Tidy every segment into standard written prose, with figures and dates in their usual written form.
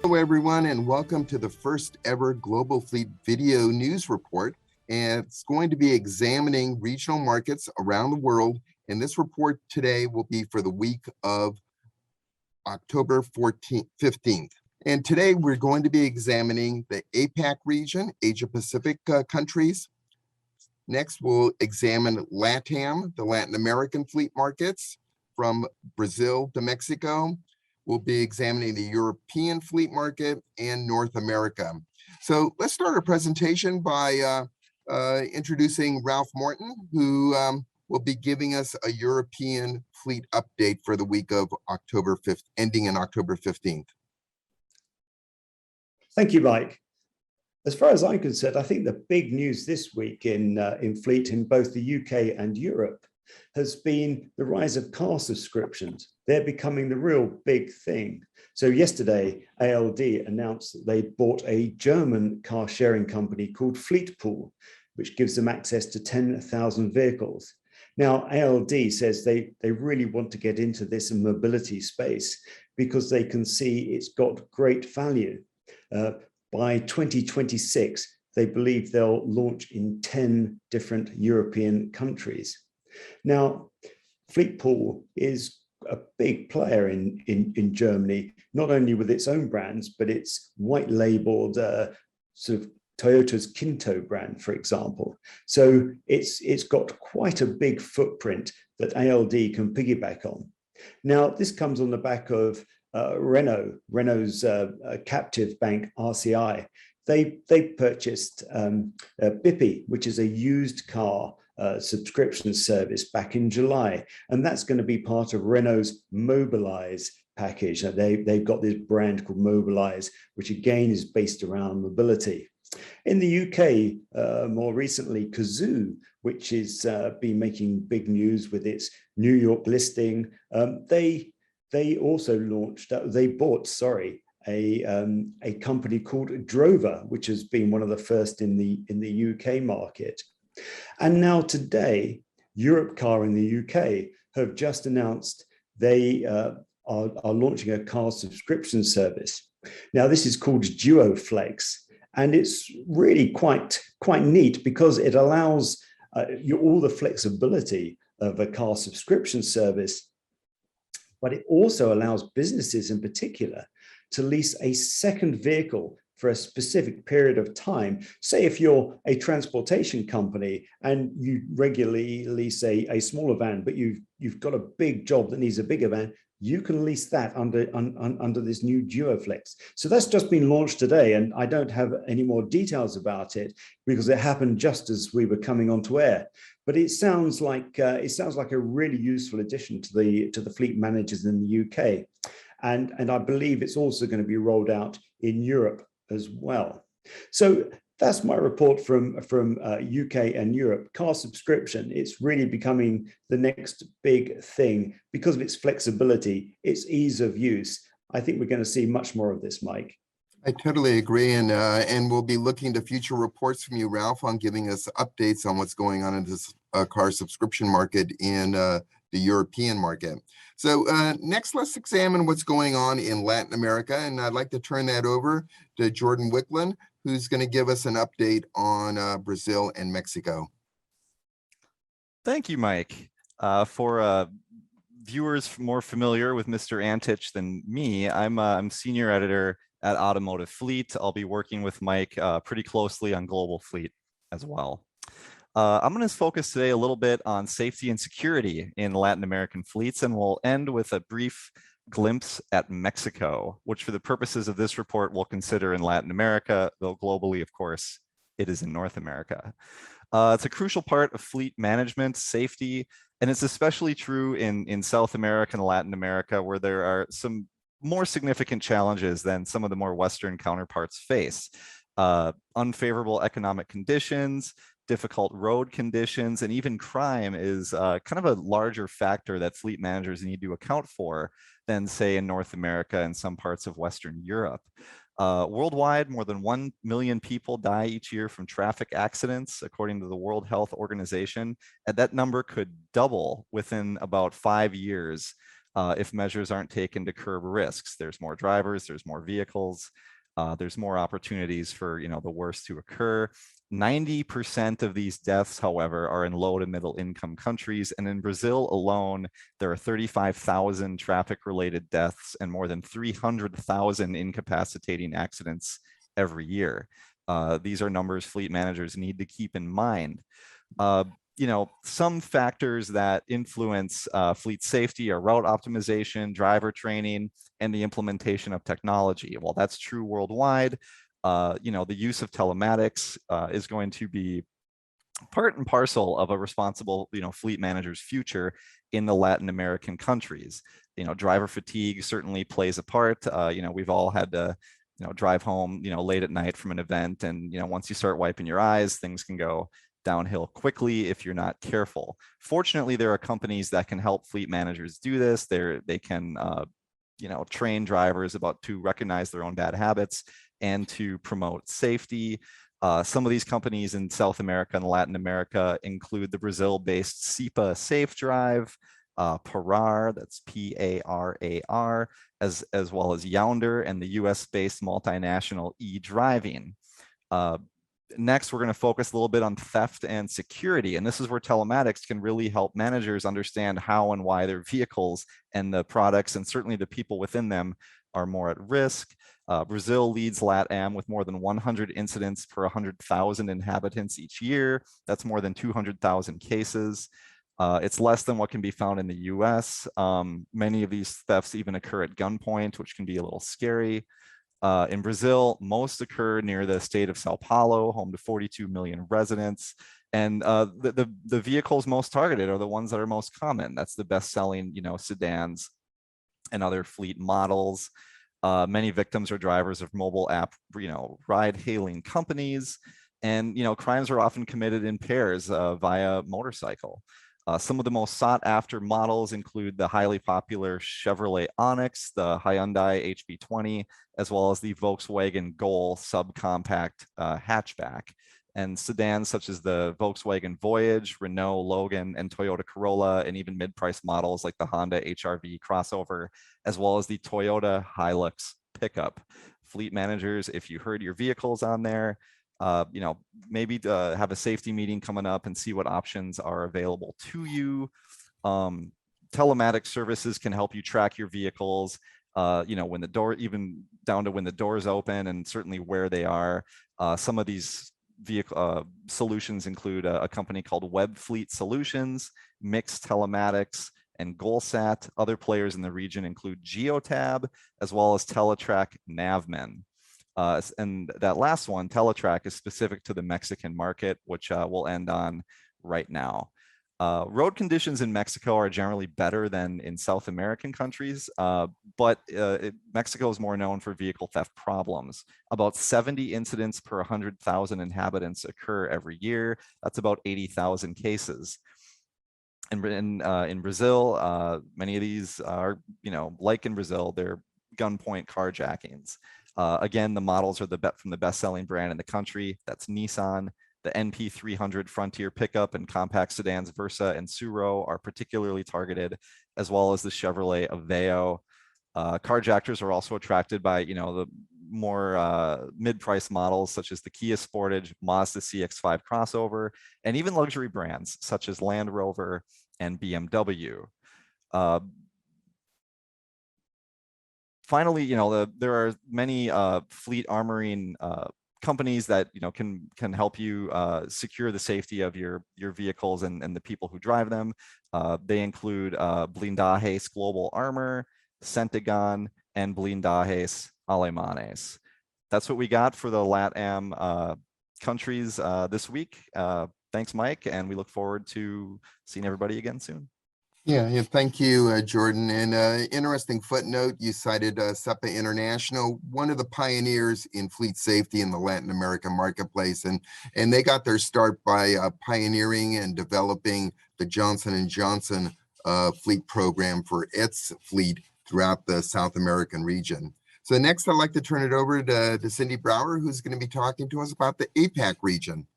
Hello, everyone, and welcome to the first ever Global Fleet Video News Report. And it's going to be examining regional markets around the world. And this report today will be for the week of October 15th. And today we're going to be examining the APAC region, Asia Pacific countries. Next, we'll examine LATAM, the Latin American fleet markets from Brazil to Mexico. We'll be examining the European fleet market and North America. So let's start our presentation by introducing Ralph Morton, who will be giving us a European fleet update for the week of October 5th, ending in October 15th. Thank you, Mike. As far as I'm concerned, I think the big news this week in fleet in both the UK and Europe has been the rise of car subscriptions. They're becoming the real big thing. So yesterday, ALD announced that they bought a German car sharing company called Fleetpool, which gives them access to 10,000 vehicles. Now, ALD says they really want to get into this mobility space because they can see it's got great value. By 2026, they believe they'll launch in 10 different European countries. Now, Fleetpool is a big player in Germany, not only with its own brands, but it's white labeled sort of Toyota's Kinto brand, for example. So it's got quite a big footprint that ALD can piggyback on. Now, this comes on the back of Renault's captive bank, RCI. They purchased Bippy, which is a used car subscription service back in July, and that's going to be part of Renault's Mobilize package. They've got this brand called Mobilize, which again is based around mobility. In the UK, more recently, Cazoo, which has been making big news with its New York listing, they also launched, they bought, a company called Drover, which has been one of the first in the UK market. And now today, Europcar in the UK have just announced they are launching a car subscription service. Now, this is called DuoFlex, and it's really quite neat because it allows all the flexibility of a car subscription service, but it also allows businesses in particular to lease a second vehicle for a specific period of time. Say if you're a transportation company and you regularly lease a smaller van, but you've got a big job that needs a bigger van, you can lease that under this new DuoFlex. So that's just been launched today, and I don't have any more details about it because it happened just as we were coming onto air. But it sounds like a really useful addition to the fleet managers in the UK, and I believe it's also going to be rolled out in Europe as well. So that's my report from UK and Europe. Car subscription, it's really becoming the next big thing because of its flexibility, its ease of use. I think we're going to see much more of this, Mike. I totally agree, and we'll be looking to future reports from you, Ralph, on giving us updates on what's going on in this car subscription market in the European market. So next, let's examine what's going on in Latin America, and I'd like to turn that over to Jordon Wiklund, who's going to give us an update on Brazil and Mexico. Thank you, Mike. For viewers more familiar with Mr. Antich than me, I'm senior editor at Automotive Fleet. I'll be working with Mike pretty closely on Global Fleet as well. I'm going to focus today a little bit on safety and security in Latin American fleets, and we'll end with a brief glimpse at Mexico, which for the purposes of this report we'll consider in Latin America, though globally, of course, it is in North America. It's a crucial part of fleet management, safety, and it's especially true in South America and Latin America, where there are some more significant challenges than some of the more Western counterparts face. Unfavorable economic conditions, difficult road conditions, and even crime is kind of a larger factor that fleet managers need to account for than, say, in North America and some parts of Western Europe. Worldwide, more than 1 million people die each year from traffic accidents, according to the World Health Organization. And that number could double within about 5 years if measures aren't taken to curb risks. There's more drivers, there's more vehicles, there's more opportunities for the worst to occur. 90% of these deaths, however, are in low to middle income countries. And in Brazil alone, there are 35,000 traffic-related deaths and more than 300,000 incapacitating accidents every year. These are numbers fleet managers need to keep in mind. Some factors that influence fleet safety are route optimization, driver training, and the implementation of technology. Well, that's true worldwide. The use of telematics is going to be part and parcel of a responsible, fleet manager's future in the Latin American countries. Driver fatigue certainly plays a part. We've all had to, drive home, late at night from an event, and once you start wiping your eyes, things can go downhill quickly if you're not careful. Fortunately, there are companies that can help fleet managers do this. They can, train drivers to recognize their own bad habits and to promote safety. Some of these companies in South America and Latin America include the Brazil-based SIPA Safe Drive, Parar, that's P-A-R-A-R, as well as Yonder, and the US-based multinational eDriving. Next, we're going to focus a little bit on theft and security. And this is where telematics can really help managers understand how and why their vehicles and the products, and certainly the people within them, are more at risk. Brazil leads LATAM with more than 100 incidents per 100,000 inhabitants each year. That's more than 200,000 cases. It's less than what can be found in the US. Many of these thefts even occur at gunpoint, which can be a little scary. In Brazil, most occur near the state of Sao Paulo, home to 42 million residents. And the vehicles most targeted are the ones that are most common. That's the best-selling, sedans and other fleet models. Many victims are drivers of mobile app, ride-hailing companies. And, crimes are often committed in pairs via motorcycle. Some of the most sought-after models include the highly popular Chevrolet Onix, the Hyundai HB20, as well as the Volkswagen Gol subcompact hatchback. And sedans such as the Volkswagen Voyage, Renault Logan, and Toyota Corolla, and even mid-price models like the Honda HR-V crossover, as well as the Toyota Hilux pickup. Fleet managers, if you heard your vehicles on there, maybe have a safety meeting coming up and see what options are available to you. Telematics services can help you track your vehicles, when the door, even down to when the doors open, and certainly where they are. Some of these vehicle solutions include a company called Web Fleet Solutions, Mixed Telematics, and GoalSat. Other players in the region include Geotab, as well as Teletrack Navman. And that last one, Teletrack, is specific to the Mexican market, which we'll end on right now. Road conditions in Mexico are generally better than in South American countries, but Mexico is more known for vehicle theft problems. About 70 incidents per 100,000 inhabitants occur every year. That's about 80,000 cases. And in Brazil, many of these are, like in Brazil, they're gunpoint carjackings. Again, the models are from the best-selling brand in the country. That's Nissan. The NP300 Frontier pickup and compact sedans Versa and Suro are particularly targeted, as well as the Chevrolet Aveo. Carjackers are also attracted by, the more mid-price models such as the Kia Sportage, Mazda CX-5 crossover, and even luxury brands such as Land Rover and BMW. Finally, there are many fleet armoring companies that can help you secure the safety of your vehicles and the people who drive them. They include Blindajes Global Armor, Centagon, and Blindajes Alemanes. That's what we got for the LATAM countries this week. Thanks, Mike, and we look forward to seeing everybody again soon. Yeah, thank you, Jordan. And interesting footnote, you cited SEPA International, one of the pioneers in fleet safety in the Latin American marketplace. And they got their start by pioneering and developing the Johnson & Johnson fleet program for its fleet throughout the South American region. So next, I'd like to turn it over to Cindy Brauer, who's going to be talking to us about the APAC region.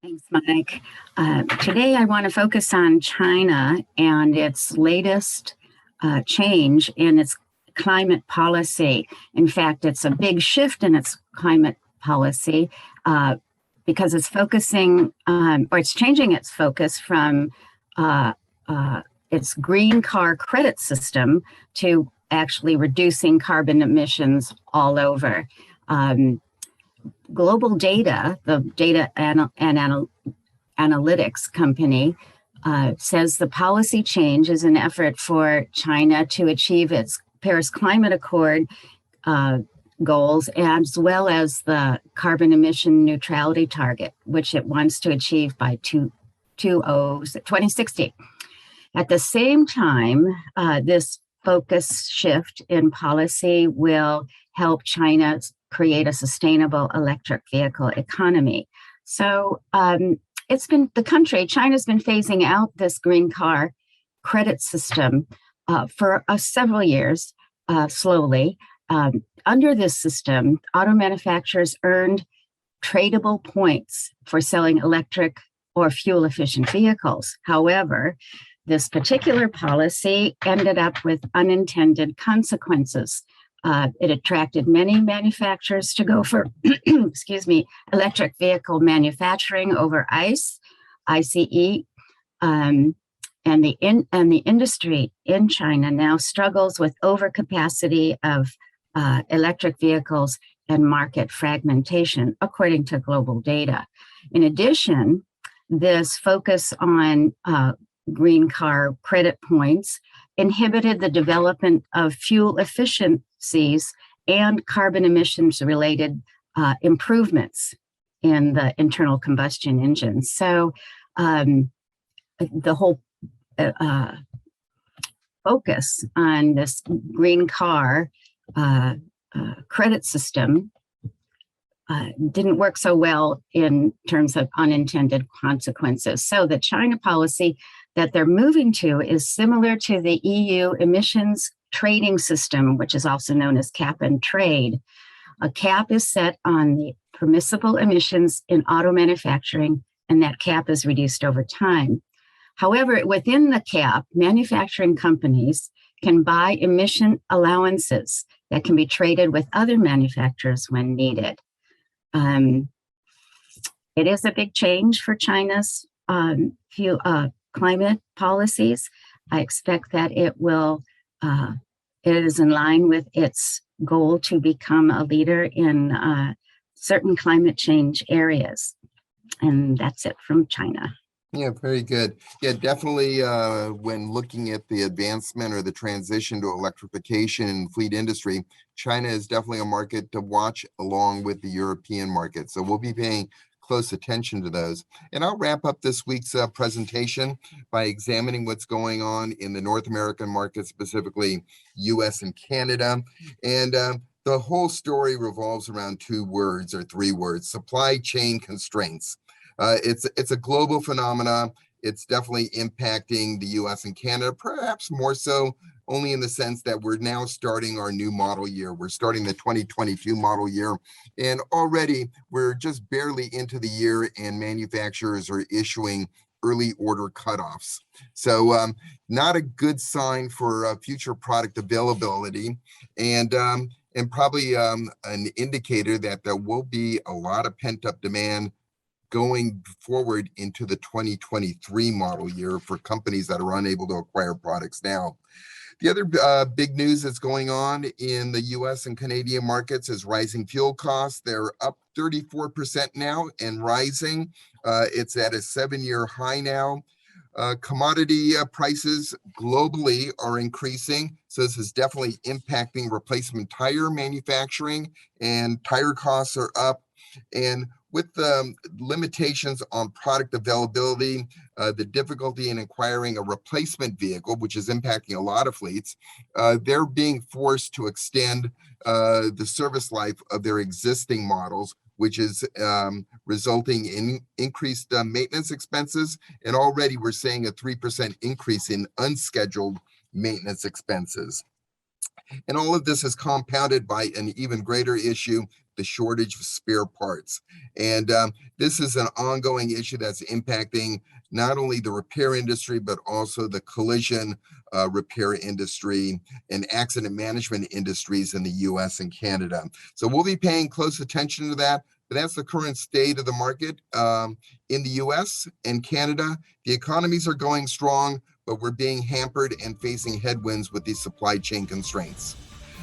Thanks, Mike. Today, I want to focus on China and its latest change in its climate policy. In fact, it's a big shift in its climate policy because it's focusing or it's changing its focus from its green car credit system to actually reducing carbon emissions all over. Global Data, the data analytics company, says the policy change is an effort for China to achieve its Paris Climate Accord goals, as well as the carbon emission neutrality target, which it wants to achieve by 2060. At the same time, this focus shift in policy will help China create a sustainable electric vehicle economy. So China's been phasing out this green car credit system for several years, slowly. Under this system, auto manufacturers earned tradable points for selling electric or fuel-efficient vehicles. However, this particular policy ended up with unintended consequences. It attracted many manufacturers to go for, electric vehicle manufacturing over ICE, and the industry in China now struggles with overcapacity of electric vehicles and market fragmentation, according to Global Data. In addition, this focus on green car credit points inhibited the development of fuel efficiencies and carbon emissions related improvements in the internal combustion engines. So the whole focus on this green car credit system didn't work so well in terms of unintended consequences. So the China policy that they're moving to is similar to the EU emissions trading system, which is also known as cap and trade. A cap is set on the permissible emissions in auto manufacturing, and that cap is reduced over time. However, within the cap, manufacturing companies can buy emission allowances that can be traded with other manufacturers when needed. It is a big change for China's climate policies. I expect that it is in line with its goal to become a leader in certain climate change areas. And that's it from China. Yeah, very good. Yeah, definitely when looking at the advancement or the transition to electrification in fleet industry, China is definitely a market to watch along with the European market. So we'll be paying close attention to those. And I'll wrap up this week's presentation by examining what's going on in the North American market, specifically US and Canada. And the whole story revolves around three words: supply chain constraints. It's a global phenomena. It's definitely impacting the US and Canada, perhaps more so only in the sense that we're now starting our new model year. We're starting the 2022 model year, and already we're just barely into the year and manufacturers are issuing early order cutoffs. So not a good sign for future product availability, and probably an indicator that there will be a lot of pent-up demand going forward into the 2023 model year for companies that are unable to acquire products now. The other big news that's going on in the US and Canadian markets is rising fuel costs. They're up 34% now and rising. It's at a 7-year high now. Commodity prices globally are increasing. So this is definitely impacting replacement tire manufacturing, and tire costs are up. And with the limitations on product availability, the difficulty in acquiring a replacement vehicle, which is impacting a lot of fleets, they're being forced to extend the service life of their existing models, which is resulting in increased maintenance expenses. And already we're seeing a 3% increase in unscheduled maintenance expenses. And all of this is compounded by an even greater issue, the shortage of spare parts. And this is an ongoing issue that's impacting not only the repair industry, but also the collision repair industry and accident management industries in the US and Canada. So we'll be paying close attention to that. But that's the current state of the market in the US and Canada. The economies are going strong, but we're being hampered and facing headwinds with these supply chain constraints.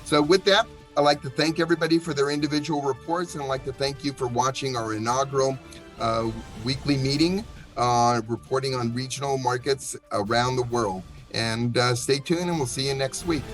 So with that, I'd like to thank everybody for their individual reports, and I'd like to thank you for watching our inaugural weekly meeting reporting on regional markets around the world. And stay tuned, and we'll see you next week.